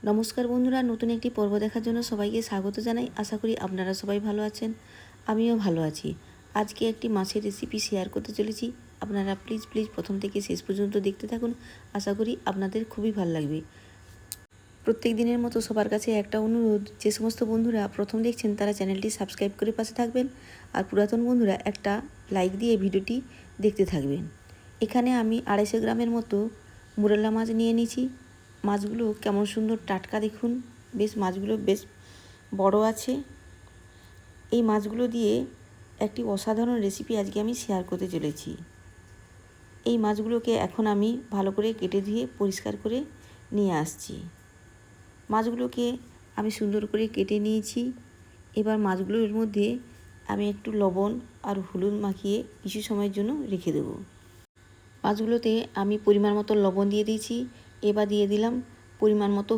নমস্কার বন্ধুরা, নতুন একটি পর্ব দেখার জন্য সবাইকে স্বাগত জানাই। আশা করি আপনারা সবাই ভালো আছেন, আমিও ভালো আছি। আজকে একটি মাছের রেসিপি শেয়ার করতে চলেছি। আপনারা প্লিজ প্রথম থেকে শেষ পর্যন্ত দেখতে থাকুন। আশা করি আপনাদের খুবই ভালো লাগবে। প্রত্যেক দিনের মতো সবার কাছে একটা অনুরোধ, যে সমস্ত বন্ধুরা প্রথম দেখছেন তারা চ্যানেলটি সাবস্ক্রাইব করে পাশে থাকবেন, আর পুরাতন বন্ধুরা একটা লাইক দিয়ে ভিডিওটি দেখতে থাকবেন। এখানে আমি 250 গ্রামের মতো মুরলা মাছ নিয়ে নিয়েছি। মাছগুলো কেমন সুন্দর টাটকা দেখুন, মাছগুলো বেশ বড় আছে। এই মাছগুলো দিয়ে একটি অসাধারণ রেসিপি আজকে আমি শেয়ার করতে চলেছি। এই মাছগুলোকে এখন আমি ভালো করে কেটে ধুয়ে পরিষ্কার করে নিয়ে আসছি। মাছগুলোকে আমি সুন্দর করে কেটে নিয়েছি। এবার মাছগুলোর মধ্যে আমি একটু লবণ আর হলুদ মাখিয়ে কিছু সময়ের জন্য রেখে দেব। মাছগুলোতে আমি পরিমাণ মতো লবণ দিয়ে দিয়েছি। এবার দিয়ে দিলাম পরিমাণ মতো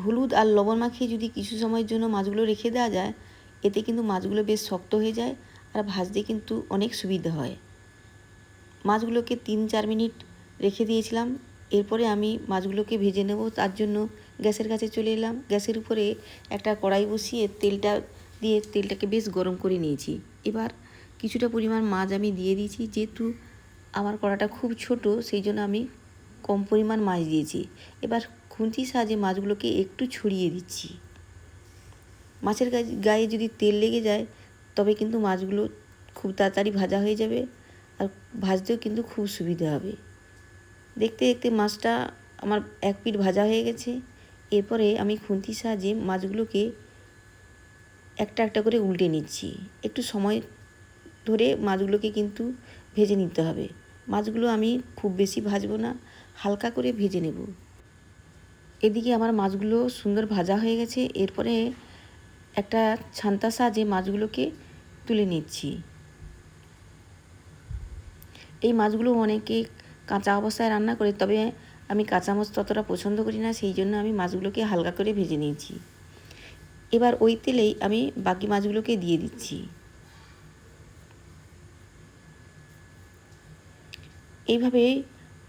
হলুদ আর লবণ মাখিয়ে যদি কিছু সময়ের জন্য মাছগুলো রেখে দেওয়া যায়, এতে কিন্তু মাছগুলো বেশ শক্ত হয়ে যায় আর ভাজতে কিন্তু অনেক সুবিধা হয়। মাছগুলোকে 3-4 মিনিট রেখে দিয়েছিলাম। এরপরে আমি মাছগুলোকে ভেজে নেব। তার জন্য গ্যাসের কাছে চলে এলাম। গ্যাসের উপরে একটা কড়াই বসিয়ে তেলটাকে বেশ গরম করে নিয়েছি। এবার কিছুটা পরিমাণ মাছ আমি দিয়ে দিয়েছি। যেহেতু আমার কড়াটা খুব ছোট, সেই জন্য আমি কম পরিমাণ মাছ দিয়েছি। এবার খুন্তির সাহায্যে মাছগুলোকে একটু ছড়িয়ে দিচ্ছি। মাছের গায়ে যদি তেল লেগে যায় তবে কিন্তু মাছগুলো খুব তাড়াতাড়ি ভাজা হয়ে যাবে, আর ভাজতেও কিন্তু খুব সুবিধা হবে। দেখতে দেখতে মাছটা আমার এক পিঠ ভাজা হয়ে গেছে। এরপরে আমি খুন্তির সাহায্যে মাছগুলোকে একটা একটা করে উল্টে নিচ্ছি। একটু সময় ধরে মাছগুলোকে কিন্তু ভেজে নিতে হবে। মাছগুলো আমি খুব বেশি ভাজবো না, হালকা করে ভেজে নেব। এদিকে আমার মাছগুলো সুন্দর ভাজা হয়ে গেছে। এরপরে একটা ছান্তার সাহায্যে মাছগুলোকে তুলে নিচ্ছি। এই মাছগুলো অনেকে কাঁচা অবস্থায় রান্না করে, তবে আমি কাঁচা মাছ ততটা পছন্দ করি না, সেই জন্য আমি মাছগুলোকে হালকা করে ভেজে নিয়েছি। এবার ওই তেলেই আমি বাকি মাছগুলোকে দিয়ে দিচ্ছি। এইভাবে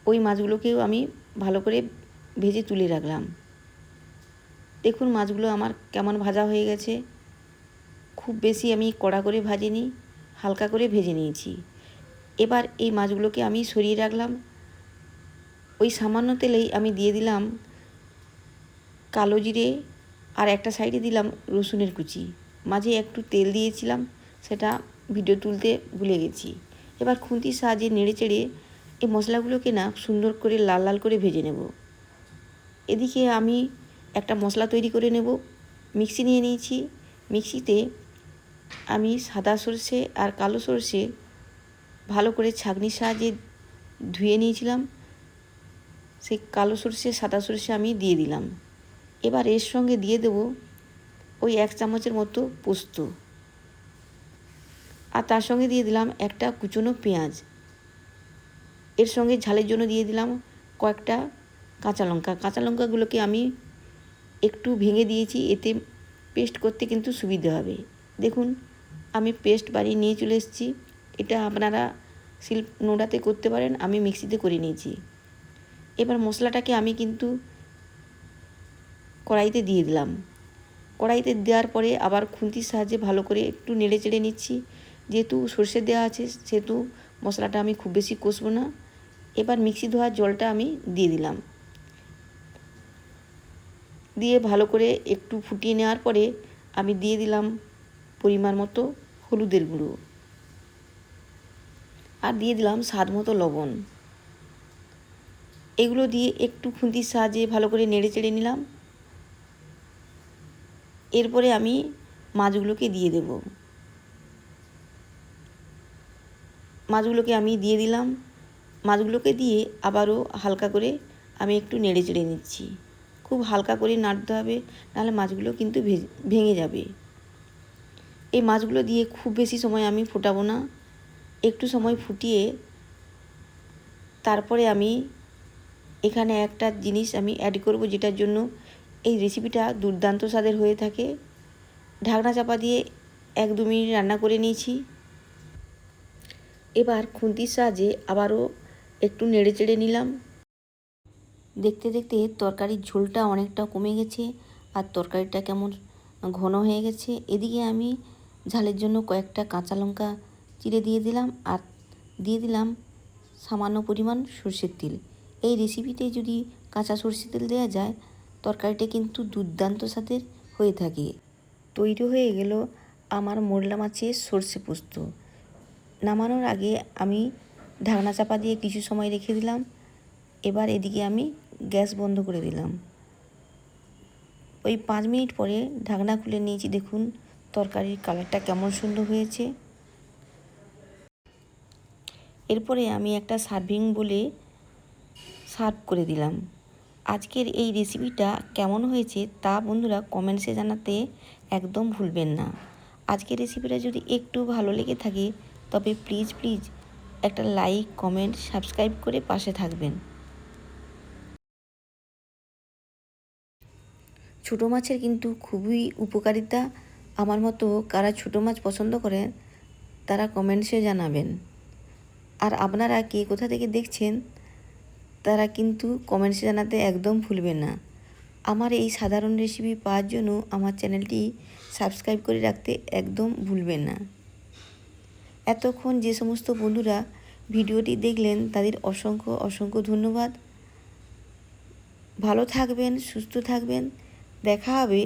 ওই মাছগুলোকেও আমি ভালো করে ভেজে তুলে রাখলাম। দেখুন মাছগুলো আমার কেমন ভাজা হয়ে গেছে। খুব বেশি আমি কড়া করে ভাজিনি, হালকা করে ভেজে নিয়েছি। এবার এই মাছগুলোকে আমি সরিয়ে রাখলাম। ওই সামান্য তেলেই আমি দিয়ে দিলাম কালো জিরে, আর একটা সাইডে দিলাম রসুনের কুচি। মাঝে একটু তেল দিয়েছিলাম, সেটা ভিডিও তুলতে ভুলে গেছি। এবার খুন্তির সাহায্যে নেড়ে চেড়ে এই মশলাগুলোকে সুন্দর করে লাল লাল করে ভেজে নেব। এদিকে আমি একটা মশলা তৈরি করে নেব। মিক্সি নিয়ে নিয়েছি। মিক্সিতে আমি সাদা সরষে আর কালো সরষে ভালো করে ছাঁকনির সাহায্যে ধুয়ে নিয়েছিলাম। সেই কালো সরষে সাদা সরষে আমি দিয়ে দিলাম। এবার এর সঙ্গে দিয়ে দেব ওই 1 চামচের মতো পোস্ত, আর তার সঙ্গে দিয়ে দিলাম একটা কুচনো পেঁয়াজ। এর সঙ্গে ঝালের জন্য দিয়ে দিলাম কয়েকটা কাঁচা লঙ্কাগুলোকে আমি একটু ভেঙে দিয়েছি, এতে পেস্ট করতে কিন্তু সুবিধে হবে। দেখুন আমি পেস্ট বানিয়ে নিয়ে চলে এসেছি। এটা আপনারা নোড়াতে করতে পারেন, আমি মিক্সিতে করে নিয়েছি। এবার মশলাটাকে আমি কিন্তু কড়াইতে দিয়ে দিলাম। কড়াইতে দেওয়ার পরে আবার খুন্তির সাহায্যে ভালো করে একটু নেড়ে চেড়ে নিচ্ছি। যেহেতু সর্ষে দেওয়া আছে সেহেতু মশলাটা আমি খুব বেশি কষবো না। এবার মিক্সি ধোয়ার জলটা আমি দিয়ে দিলাম। দিয়ে ভালো করে একটু ফুটিয়ে নেওয়ার পরে আমি দিয়ে দিলাম পরিমাণ মতো হলুদের গুঁড়ো, আর দিয়ে দিলাম স্বাদ মতো লবণ। এগুলো দিয়ে একটু খুন্তির সাহায্যে ভালো করে নেড়ে চেড়ে নিলাম। এরপরে আমি মাছগুলোকে দিয়ে দেব। মাছগুলোকে আমি দিয়ে দিলাম। মাছগুলোকে দিয়ে আবারও হালকা করে আমি একটু নেড়ে চেড়ে নিচ্ছি। খুব হালকা করে নাড়তে হবে, নাহলে মাছগুলো কিন্তু ভেঙে যাবে। এই মাছগুলো দিয়ে খুব বেশি সময় আমি ফোটাবো না, একটু সময় ফুটিয়ে তারপরে আমি এখানে একটা জিনিস আমি অ্যাড করব, যেটার জন্য এই রেসিপিটা দুর্দান্ত স্বাদের হয়ে থাকে। ঢাকনা চাপা দিয়ে 1-2 মিনিট রান্না করে নিয়েছি। এবার খুন্তির সাহায্যে আবারও একটু নেড়ে চেড়ে নিলাম। দেখতে দেখতে তরকারির ঝোলটা অনেকটা কমে গেছে আর তরকারিটা কেমন ঘন হয়ে গেছে। এদিকে আমি ঝালের জন্য কয়েকটা কাঁচা লঙ্কা চিড়ে দিয়ে দিলাম আর দিয়ে দিলাম সামান্য পরিমাণ সরষের তেল। এই রেসিপিতে যদি কাঁচা সরষের তেল দেওয়া যায় তরকারিটা কিন্তু দুর্দান্ত স্বাদের হয়ে থাকে। তৈরি হয়ে গেল আমার মোরলা মাছের সর্ষে পোস্ত। নামানোর আগে আমি ঢাকনা চাপা দিয়ে কিছু সময় রেখে দিলাম। এবার এদিকে আমি গ্যাস বন্ধ করে দিলাম। ওই 5 মিনিট পরে ঢাকনা খুলে নিয়েছি, দেখুন তরকারির কালারটা কেমন সুন্দর হয়েছে। এরপরে আমি একটা সার্ভিং বলে সার্ভ করে দিলাম। আজকের এই রেসিপিটা কেমন হয়েছে তা বন্ধুরা কমেন্টসে জানাতে একদম ভুলবেন না। আজকের রেসিপিটা যদি একটু ভালো লেগে থাকে তবে প্লিজ একটা লাইক, কমেন্ট, সাবস্ক্রাইব করে পাশে থাকবেন। ছোটো মাছের কিন্তু খুবই উপকারিতা। আমার মতো কারা ছোটো মাছ পছন্দ করেন তারা কমেন্টসে জানাবেন। আর আপনারা কে কোথা থেকে দেখছেন তারা কিন্তু কমেন্টসে জানাতে একদম ভুলবেন না। আমার এই সাধারণ রেসিপি পাওয়ার জন্য আমার চ্যানেলটি সাবস্ক্রাইব করে রাখতে একদম ভুলবেন না। এতক্ষণ যে সমস্ত বন্ধুরা ভিডিওটি দেখলেন তাদের অসংখ্য ধন্যবাদ। ভালো থাকবেন, সুস্থ থাকবেন। দেখা হবে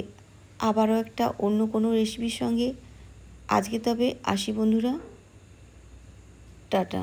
আবারও একটা অন্য কোনো রেসিপির সঙ্গে। আজকে তবে আসি বন্ধুরা, টাটা।